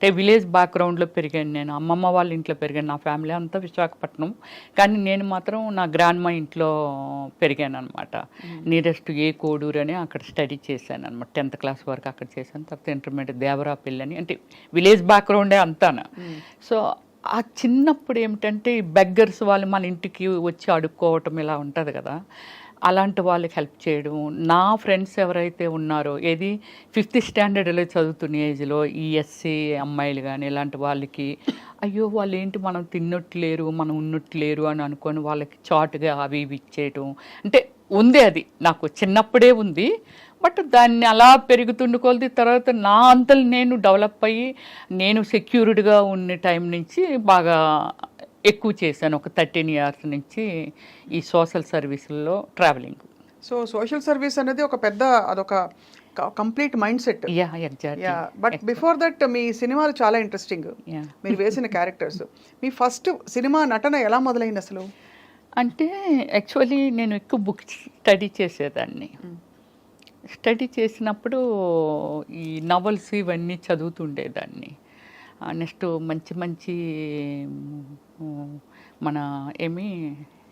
అంటే విలేజ్ బ్యాక్గ్రౌండ్లో పెరిగాను నేను. అమ్మమ్మ వాళ్ళ ఇంట్లో పెరిగాను. నా ఫ్యామిలీ అంతా విశాఖపట్నం. కానీ నేను మాత్రం నా గ్రాండ్ మా ఇంట్లో పెరిగాను అనమాట. నియరెస్ట్ ఏ కోడూరు అని అక్కడ స్టడీ చేశాను అనమాట. 10th క్లాస్ వరకు అక్కడ చేశాను. తర్వాత ఇంటర్మీడియట్ దేవరాపల్లి అని, అంటే విలేజ్ బ్యాక్గ్రౌండే అంతాను. సో ఆ చిన్నప్పుడు ఏమిటంటే ఈ బెగ్గర్స్ వాళ్ళు మన ఇంటికి వచ్చి అడుక్కోవటం ఇలా ఉంటుంది కదా, అలాంటి వాళ్ళకి హెల్ప్ చేయడం. నా ఫ్రెండ్స్ ఎవరైతే ఉన్నారో, ఏది 5th స్టాండర్డ్లో చదువుతున్న ఏజ్లో ఈ ఎస్సీ అమ్మాయిలు కానీ ఇలాంటి వాళ్ళకి, అయ్యో వాళ్ళు ఏంటి మనం తిన్నట్లేరు, మనం ఉన్నట్లేరు అని అనుకొని వాళ్ళకి చాటుగా అవి ఇవి ఇచ్చేయటం. అంటే ఉంది, అది నాకు చిన్నప్పుడే ఉంది. బట్ దాన్ని అలా పెరుగుతుండి కొలది తర్వాత నా అంతలు నేను డెవలప్ అయ్యి నేను సెక్యూర్డ్గా ఉన్న టైం నుంచి బాగా ఎక్కువ చేశాను. ఒక 13 years నుంచి ఈ సోషల్ సర్వీసుల్లో ట్రావెలింగ్. సో సోషల్ సర్వీస్ అనేది ఒక పెద్ద, అదొక complete mindset. But before that మీ సినిమాలు చాలా ఇంట్రెస్టింగ్, మీరు వేసిన క్యారెక్టర్స్. మీ ఫస్ట్ సినిమా నటన ఎలా మొదలైంది అసలు? అంటే యాక్చువల్లీ నేను ఎక్కువ బుక్స్ స్టడీ చేసేదాన్ని. స్టడీ చేసినప్పుడు ఈ నవల్స్ ఇవన్నీ చదువుతుండేదాన్ని. నెక్స్ట్ మంచి మంచి మన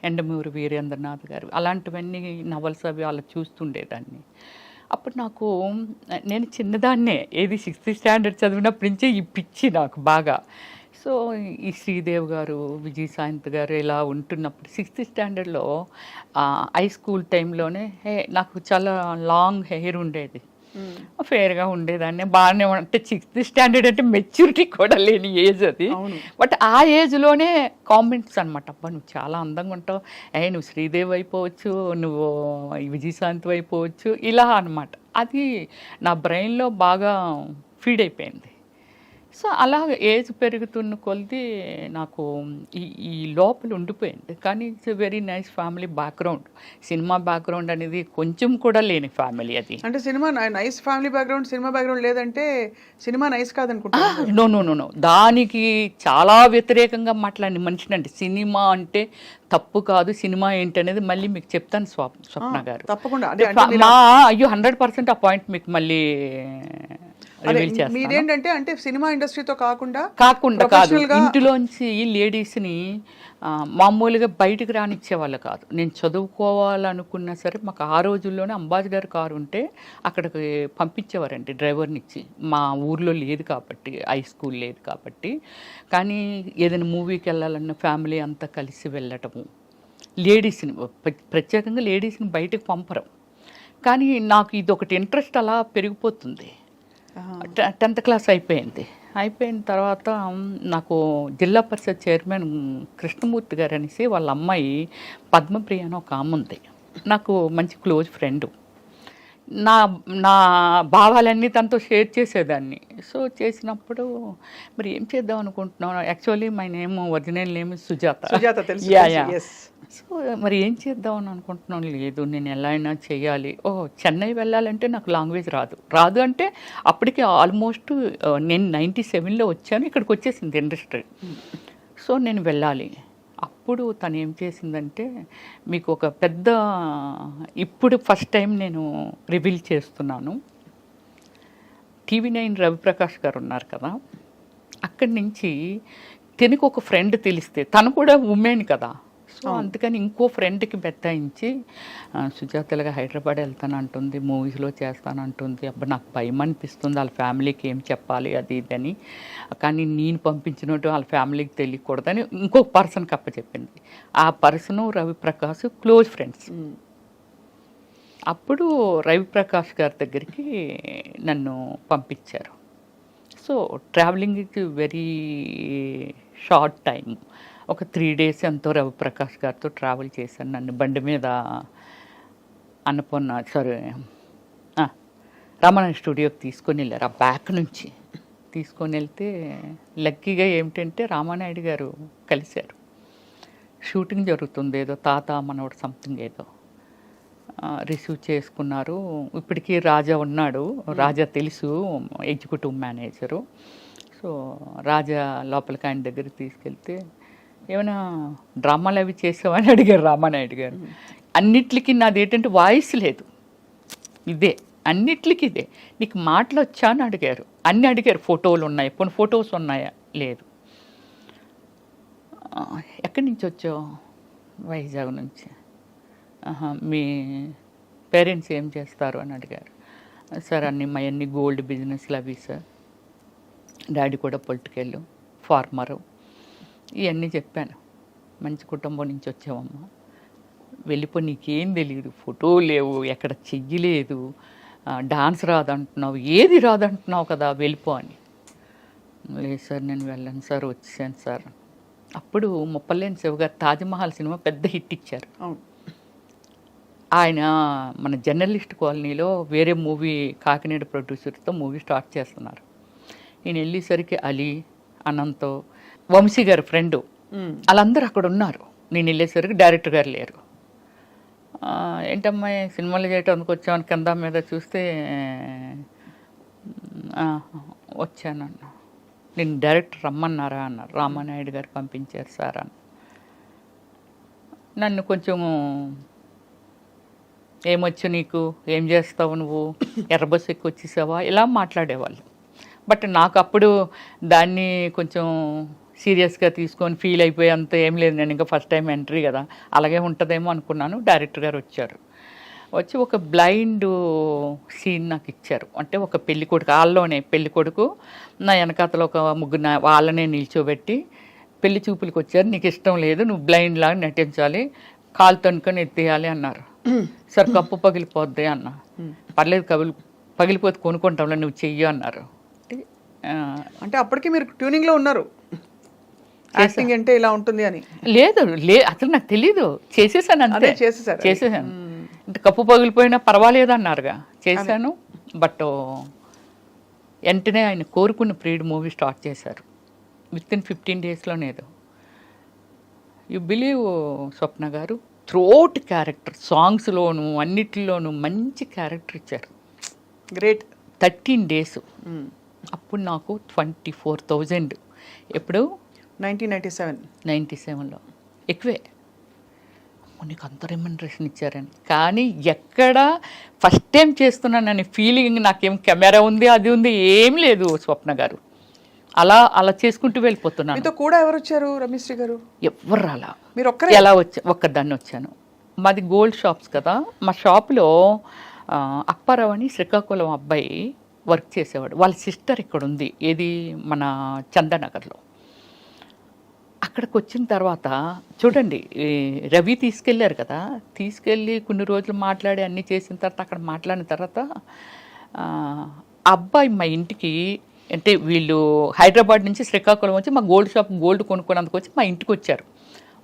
ఎండమూరి వీరేంద్రనాథ్ గారు అలాంటివన్నీ నవల్స్ అవి అలా చూస్తుండేదాన్ని. అప్పుడు నాకు, నేను చిన్నదాన్నే, ఏది 6th స్టాండర్డ్ చదివినప్పటి నుంచే ఈ పిచ్చి నాకు బాగా. సో ఈ శ్రీదేవ్ గారు, విజయశాంత్ గారు ఇలా ఉంటున్నప్పుడు 6th స్టాండర్డ్లో హై స్కూల్ టైంలోనే నాకు చాలా లాంగ్ హెయిర్ ఉండేది, ఫేర్గా ఉండేదాన్ని, బాగానే. అంటే 6th స్టాండర్డ్ అంటే మెచ్యూరిటీ కూడా లేని ఏజ్ అది. బట్ ఆ ఏజ్లోనే కామెంట్స్ అనమాట, అబ్బా నువ్వు చాలా అందంగా ఉంటావు, నువ్వు శ్రీదేవి అయిపోవచ్చు, నువ్వు విజయశాంత్ అయిపోవచ్చు, ఇలా అనమాట. అది నా బ్రెయిన్లో బాగా ఫీడ్ అయిపోయింది. సో అలా ఏజ్ పెరుగుతున్న కొలది నాకు ఈ లోపల ఉండిపోయింది. కానీ it's very nice family background. Cinema background అనేది కొంచెం కూడా లేని ఫ్యామిలీ అది. అంటే cinema nice family background, cinema background లేదంటే సినిమా నైస్ కాదనుకుంటా. నో, దానికి చాలా వ్యతిరేకంగా మాట్లాడిన మనిషినండి. సినిమా అంటే తప్పు కాదు, సినిమా ఏంటి అనేది మళ్ళీ మీకు చెప్తాను స్వప్న గారు, తప్పకుండా. అయ్యో 100% ఆ పాయింట్ మీకు మళ్ళీ మీరేంటంటే, అంటే సినిమా ఇండస్ట్రీతో కాకుండా కాదు, ఇంటిలోంచి లేడీస్ని మామూలుగా బయటకు రానిచ్చేవాళ్ళు కాదు. నేను చదువుకోవాలనుకున్నా సరే మాకు ఆ రోజుల్లోనే అంబాసిడర్ కారు ఉంటే అక్కడికి పంపించేవారండి డ్రైవర్నిచ్చి. మా ఊర్లో లేదు కాబట్టి, హై స్కూల్ లేదు కాబట్టి. కానీ ఏదైనా మూవీకి వెళ్ళాలన్న ఫ్యామిలీ అంతా కలిసి వెళ్ళటము, లేడీస్ని ప్రత్యేకంగా లేడీస్ని బయటకు పంపరు. కానీ నాకు ఇది ఒకటి ఇంట్రెస్ట్ అలా పెరిగిపోతుంది. 10th క్లాస్ అయిపోయిన తర్వాత నాకు జిల్లా పరిషత్ చైర్మన్ కృష్ణమూర్తి గారు అనేసి వాళ్ళ అమ్మాయి పద్మప్రియ అని ఒక ఆమె ఉంది, నాకు మంచి క్లోజ్ ఫ్రెండ్. నా భావాలన్నీ తనతో షేర్ చేసేదాన్ని. సో చేసినప్పుడు మరి ఏం చేద్దాం అనుకుంటున్నాను. Actually my name original name Sujatha. So మరి ఏం చేద్దాం అని అనుకుంటున్నాను. లేదు నేను ఎలా అయినా చేయాలి. చెన్నై వెళ్ళాలంటే నాకు లాంగ్వేజ్ రాదు అంటే అప్పటికి ఆల్మోస్ట్ నేను 97లో వచ్చాను, ఇక్కడికి వచ్చేసింది ఇండస్ట్రీ. సో నేను వెళ్ళాలి. అప్పుడు తను ఏం చేసిందంటే, మీకు ఒక పెద్ద, ఇప్పుడు ఫస్ట్ టైం నేను రివీల్ చేస్తున్నాను, TV9 రవిప్రకాష్ గారు ఉన్నారు కదా, అక్కడి నుంచి తనకు ఒక ఫ్రెండ్ తెలిస్తే, తను కూడా ఉమెన్ కదా, సో అందుకని ఇంకో ఫ్రెండ్కి బెత్తాయించి సుజాతలుగా హైదరాబాద్ వెళ్తానంటుంది, మూవీస్లో చేస్తానంటుంది. అబ్బా నాకు భయం అనిపిస్తుంది, వాళ్ళ ఫ్యామిలీకి ఏం చెప్పాలి అది ఇది అని. కానీ నేను పంపించినట్టు వాళ్ళ ఫ్యామిలీకి తెలియకూడదని ఇంకొక పర్సన్కి అప్పచెప్పింది. ఆ పర్సను రవిప్రకాష్ క్లోజ్ ఫ్రెండ్స్. అప్పుడు రవిప్రకాష్ గారి దగ్గరికి నన్ను పంపించారు. So travelling is very short time, ఒక 3 days ఎంతో రవిప్రకాష్ గారితో ట్రావెల్ చేశాను. నన్ను బండి మీద రామానాయుడు స్టూడియోకి తీసుకొని వెళ్ళారు. ఆ బ్యాక్ నుంచి తీసుకొని వెళ్తే లక్కీగా ఏమిటంటే రామానాయుడు గారు కలిశారు. షూటింగ్ జరుగుతుంది, ఏదో తాత మనోడు సంథింగ్ ఏదో రిసీవ్ చేసుకున్నారు. ఇప్పటికీ రాజా ఉన్నాడు, రాజా తెలుసు, ఎగ్జిక్యూటివ్ మేనేజరు. సో రాజా లోపలికి ఆయన దగ్గరికి తీసుకెళ్తే, ఏమైనా డ్రామాలు అవి చేసావని అడిగారు రామానాయుడు గారు. అన్నిటికీ నాది ఏంటంటే వాయిస్ లేదు, ఇదే అన్నిట్లకి ఇదే. నీకు మాటలు వచ్చా అని అడిగారు, అన్నీ అడిగారు. ఫోటోలు ఉన్నాయి, కొన్ని ఫొటోస్ ఉన్నాయా, లేదు. ఎక్కడి నుంచి వచ్చావు? వైజాగ్ నుంచి. మీ పేరెంట్స్ ఏం చేస్తారు అని అడిగారు. సార్ మా అన్ని గోల్డ్ బిజినెస్లు అవి సార్, డాడీ కూడా పొలిటికల్ ఫార్మరు, ఇవన్నీ చెప్పాను. మంచి కుటుంబం నుంచి వచ్చావమ్మా, వెళ్ళిపో, నీకేం తెలియదు, ఫోటో లేవు, ఎక్కడ చెయ్యలేదు, డాన్స్ రాదంటున్నావు, ఏది రాదంటున్నావు కదా, వెళ్ళిపో అని. లేదు సార్ నేను వెళ్ళను సార్, వచ్చాను సార్. అప్పుడు ముప్పలేని శివ గారు తాజ్మహల్ సినిమా పెద్ద హిట్ ఇచ్చారు. ఆయన మన జర్నలిస్ట్ కాలనీలో వేరే మూవీ కాకినాడ ప్రొడ్యూసర్తో మూవీ స్టార్ట్ చేస్తున్నారు. నేను వెళ్ళేసరికి అలీ, అనంతో, వంశీ గారు ఫ్రెండు, వాళ్ళందరూ అక్కడ ఉన్నారు. నేను వెళ్ళేసరికి డైరెక్టర్ గారు లేరు. ఏంటమ్మా సినిమాలు చేయడానికి వచ్చామని కింద మీద చూస్తే వచ్చానన్న. నేను డైరెక్టర్ రమ్మన్నారా అన్నారు. రామానాయుడు గారు పంపించారు సార్ అని. నన్ను కొంచెం ఏమొచ్చు నీకు, ఏం చేస్తావు నువ్వు, ఎర్రబస్ ఎక్కువ వచ్చేసావా, ఇలా మాట్లాడేవాళ్ళు. బట్ నాకు అప్పుడు దాన్ని కొంచెం సీరియస్గా తీసుకొని ఫీల్ అయిపోయి అంత ఏం లేదు. నేను ఇంకా ఫస్ట్ టైం ఎంట్రీ కదా, అలాగే ఉంటుందేమో అనుకున్నాను. డైరెక్టర్ గారు వచ్చారు. వచ్చి ఒక బ్లైండ్ సీన్ నాకు ఇచ్చారు. అంటే ఒక పెళ్ళికొడుకు, వాళ్ళలోనే పెళ్ళికొడుకు, నా వెనకాతలో ఒక ముగ్గురు వాళ్ళనే నిల్చోబెట్టి పెళ్లి చూపులకు వచ్చారు, నీకు ఇష్టం లేదు, నువ్వు బ్లైండ్ లాగా నటించాలి, కాలు తనుకొని ఎత్తేయాలి అన్నారు. సార్ కప్పు పగిలిపోద్ది అన్న. పర్లేదు, పగిలిపోతే కొనుక్కుంటాంలో, నువ్వు చెయ్యి అన్నారు. అంటే అప్పటికి మీరు ట్యూనింగ్లో ఉన్నారు, యాక్టింగ్ అంటే ఇలా ఉంటుంది అని? లేదు, అసలు నాకు తెలీదు. చేసేసాను అంతే, చేసేసాను. అంటే కప్పు పగిలిపోయినా పర్వాలేదు అన్నారుగా, చేశాను. బట్ వెంటనే ఆయన కోరుకున్న ప్రీడ్ మూవీ స్టార్ట్ చేశారు. వితిన్ 15 డేస్లోనేదో. యు బిలీవ్ స్వప్న గారు, త్రోట్ క్యారెక్టర్, సాంగ్స్లోను అన్నిటిలోనూ మంచి క్యారెక్టర్ ఇచ్చారు. గ్రేట్. 13 డేస్. అప్పుడు నాకు 24,000. ఎప్పుడు? 1997లో. ఎక్కువే. నీకు అంత రెమ్యునరేషన్ ఇచ్చారని. కానీ ఎక్కడ ఫస్ట్ టైం చేస్తున్నానని ఫీలింగ్, నాకేం కెమెరా ఉంది అది ఉంది ఏం లేదు స్వప్న గారు. అలా చేసుకుంటూ వెళ్ళిపోతున్నాను. మీతో కూడా ఎవరు వచ్చారు రమేశ్రీ గారు? ఎవరు అలా, మీరు ఎలా ఒక్కదాన్ని వచ్చాను. మాది గోల్డ్ షాప్స్ కదా, మా షాప్లో అప్పారావు అని శ్రీకాకుళం అబ్బాయి వర్క్ చేసేవాడు. వాళ్ళ సిస్టర్ ఇక్కడ ఉంది, ఏది మన చందానగర్లో. అక్కడికి వచ్చిన తర్వాత చూడండి, రవి తీసుకెళ్ళారు కదా, తీసుకెళ్ళి కొన్ని రోజులు మాట్లాడి అన్నీ చేసిన తర్వాత, అక్కడ మాట్లాడిన తర్వాత అబ్బాయి మా ఇంటికి, అంటే వీళ్ళు హైదరాబాద్ నుంచి శ్రీకాకుళం వచ్చి మా గోల్డ్ షాప్ గోల్డ్ కొనుక్కోవడానికి వచ్చి మా ఇంటికి వచ్చారు.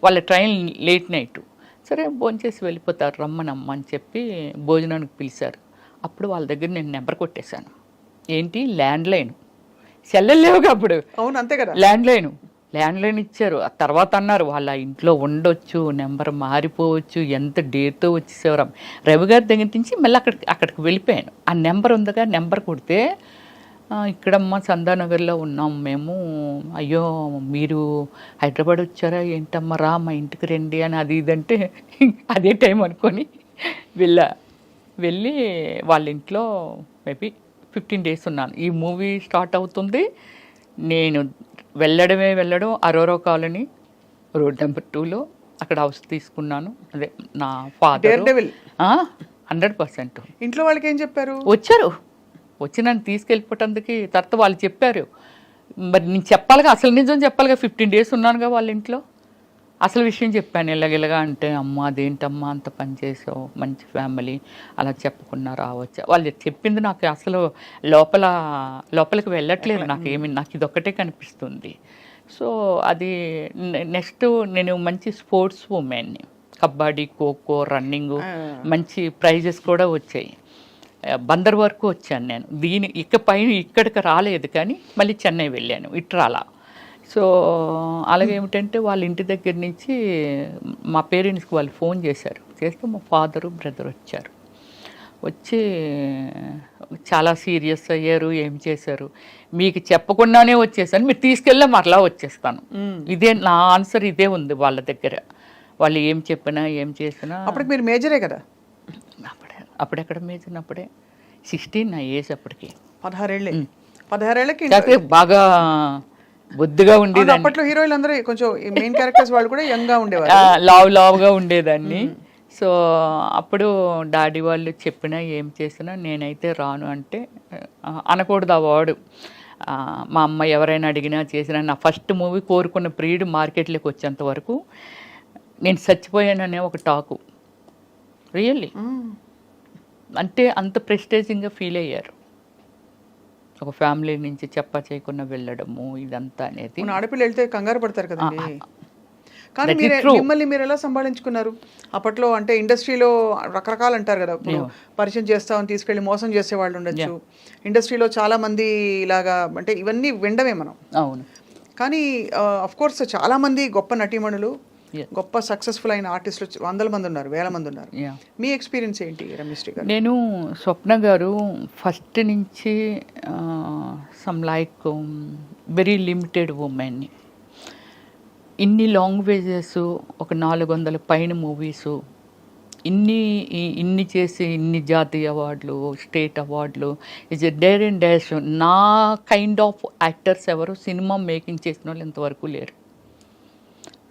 వాళ్ళ ట్రైన్ లేట్ నైట్. సరే భోంచేసి వెళ్ళిపోతారు, రమ్మనమ్మ అని చెప్పి భోజనానికి పిలిచారు. అప్పుడు వాళ్ళ దగ్గర నేను నెంబర్ కొట్టేశాను. ఏంటి, ల్యాండ్లైన్, సెల్లెలు లేవుగా అప్పుడు. అవును, అంతే కదా. ల్యాండ్లైన్ ఇచ్చారు. ఆ తర్వాత అన్నారు వాళ్ళ ఇంట్లో ఉండొచ్చు, నెంబర్ మారిపోవచ్చు, ఎంత డేట్తో వచ్చేసేవారు. రవి గారి దగ్గర నుంచి మళ్ళీ అక్కడికి వెళ్ళిపోయాను. ఆ నెంబర్ ఉందిగా, నెంబర్ కొడితే ఇక్కడమ్మ చందానగర్లో ఉన్నాం మేము, అయ్యో మీరు హైదరాబాద్ వచ్చారా ఏంటమ్మా, రా మా ఇంటికి రండి అని అది ఇదంటే అదే టైం అనుకొని వెళ్ళి వాళ్ళ ఇంట్లో మేబీ 15 డేస్ ఉన్నాను. ఈ మూవీ స్టార్ట్ అవుతుంది, నేను వెళ్ళడం అరోరా కాలనీ రోడ్ నెంబర్ 2లో అక్కడ హౌస్ తీసుకున్నాను. అదే నా ఫాదర్ 100%. ఇంట్లో వాళ్ళకి ఏం చెప్పారు? వచ్చి నన్ను తీసుకెళ్ళిపోవటానికి. తర్వాత వాళ్ళు చెప్పారు, మరి నేను చెప్పాలిగా, అసలు నిజం చెప్పాలిగా, 15 డేస్ ఉన్నానుగా వాళ్ళ ఇంట్లో. అసలు విషయం చెప్పాను ఇలాగిలాగా. అంటే అమ్మ అదేంటమ్మా అంత పని చేసావు, మంచి ఫ్యామిలీ, అలా చెప్పకుండా రావచ్చా. వాళ్ళు చెప్పింది నాకు అసలు లోపలికి వెళ్ళట్లేదు, నాకు ఇదొక్కటే కనిపిస్తుంది. సో అది నెక్స్ట్ నేను మంచి స్పోర్ట్స్ ఉమెన్ని, కబడ్డీ, ఖోఖో, రన్నింగ్, మంచి ప్రైజెస్ కూడా వచ్చాయి. బందర్ వరకు వచ్చాను నేను. ఇక్కడికి రాలేదు, కానీ మళ్ళీ చెన్నై వెళ్ళాను, ఇట్రాలా. సో అలాగే ఏమిటంటే వాళ్ళ ఇంటి దగ్గర నుంచి మా పేరెంట్స్కి వాళ్ళు ఫోన్ చేశారు. చేస్తే మా ఫాదరు బ్రదర్ వచ్చి చాలా సీరియస్ అయ్యారు. ఏం చేశారు, మీకు చెప్పకుండానే వచ్చేసాను, మీరు తీసుకెళ్ళా మరలా వచ్చేస్తాను. ఇదే నా ఆన్సర్, ఇదే ఉంది వాళ్ళ దగ్గర. వాళ్ళు ఏం చెప్పినా ఏం చేసినా. అప్పుడు మీరు మేజరే కదా? అప్పుడెక్కడ మేజర్, అప్పుడే 16 నా ఏజ్ అప్పటికి. 16 ఏళ్ళే. 16 ఏళ్ళకి కాకపోతే బాగా బొద్దుగా ఉండేదాన్ని, అప్పట్లో హీరోయిన్లు అందరూ కొంచెం మెయిన్ క్యారెక్టర్స్ వాళ్ళు కూడా యంగ్ గా ఉండేవారు. లావుగా ఉండేదాన్ని. సో అప్పుడు డాడీ వాళ్ళు చెప్పినా ఏం చేసినా నేనైతే రాను అంటే అనకూడదు ఆ వాడు. మా అమ్మ ఎవరైనా అడిగినా చేసినా నా ఫస్ట్ మూవీ కోరుకున్న ప్రియుడు మార్కెట్లోకి వచ్చేంత వరకు నేను చచ్చిపోయాననే ఒక టాకు. రియల్లీ అంటే అంత ప్రెస్టేజింగ్గా ఫీల్ అయ్యారు. ఒక ఫ్యామిలీ నుంచి చెప్పా చేయకుండా వెళ్ళడము ఇదంతా అనేది. ఆడపిల్ల వెళ్తే కంగారు పడతారు కదండి. కానీ మిమ్మల్ని మీరు ఎలా సంభాళించుకున్నారు అప్పట్లో? అంటే ఇండస్ట్రీలో రకరకాలు అంటారు కదా, ఇప్పుడు పరిచయం చేస్తామని తీసుకెళ్ళి మోసం చేసే వాళ్ళు ఉండొచ్చు. ఇండస్ట్రీలో చాలా మంది ఇలాగా, అంటే ఇవన్నీ వినడమే మనం. అవును. కానీ అఫ్ కోర్స్ చాలా మంది గొప్ప నటీమణులు, గొప్ప సక్సెస్ఫుల్ అయిన ఆర్టిస్టులు 100 మంది ఉన్నారు, 1000 మంది ఉన్నారు. మీ ఎక్స్పీరియన్స్ ఏంటి రమేష్ గారు? నేను స్వప్న గారు ఫస్ట్ నుంచి సమ్ లైక్ వెరీ లిమిటెడ్ ఉమెన్ని, ఇన్ని లాంగ్వేజెస్, ఒక 400 పైన మూవీసు, ఇన్ని చేసి ఇన్ని జాతీయ అవార్డులు, స్టేట్ అవార్డులు, is a dare and dash. నా కైండ్ ఆఫ్ యాక్టర్స్ ఎవరు సినిమా మేకింగ్ చేసిన వాళ్ళు ఇంతవరకు లేరు.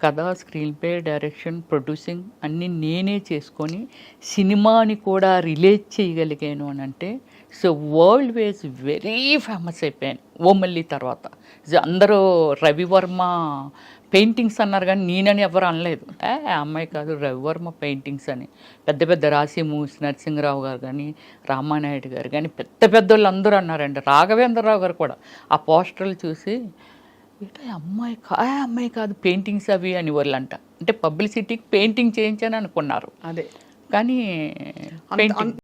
కథ, స్క్రీన్ ప్లే, డైరెక్షన్, ప్రొడ్యూసింగ్ అన్నీ నేనే చేసుకొని సినిమాని కూడా రిలేట్ చేయగలిగాను అని అంటే so world wise very famous అయిపోయాను ఓమల్లి తర్వాత. అందరూ రవివర్మ పెయింటింగ్స్ అన్నారు కానీ నేనని ఎవరు అనలేదు. అమ్మాయి కాదు రవివర్మ పెయింటింగ్స్ అని. పెద్ద పెద్ద రాసి మూవీస్ నరసింహరావు గారు కానీ, రామానాయుడు గారు కానీ, పెద్ద పెద్ద వాళ్ళు అందరూ అన్నారండి. రాఘవేంద్రరావు గారు కూడా ఆ పోస్టర్లు చూసి అమ్మాయి కాదు పెయింటింగ్స్ అవి అని వాళ్ళంట. అంటే పబ్లిసిటీకి పెయింటింగ్ చేయించని అనుకున్నారు. అదే కానీ పెయింటింగ్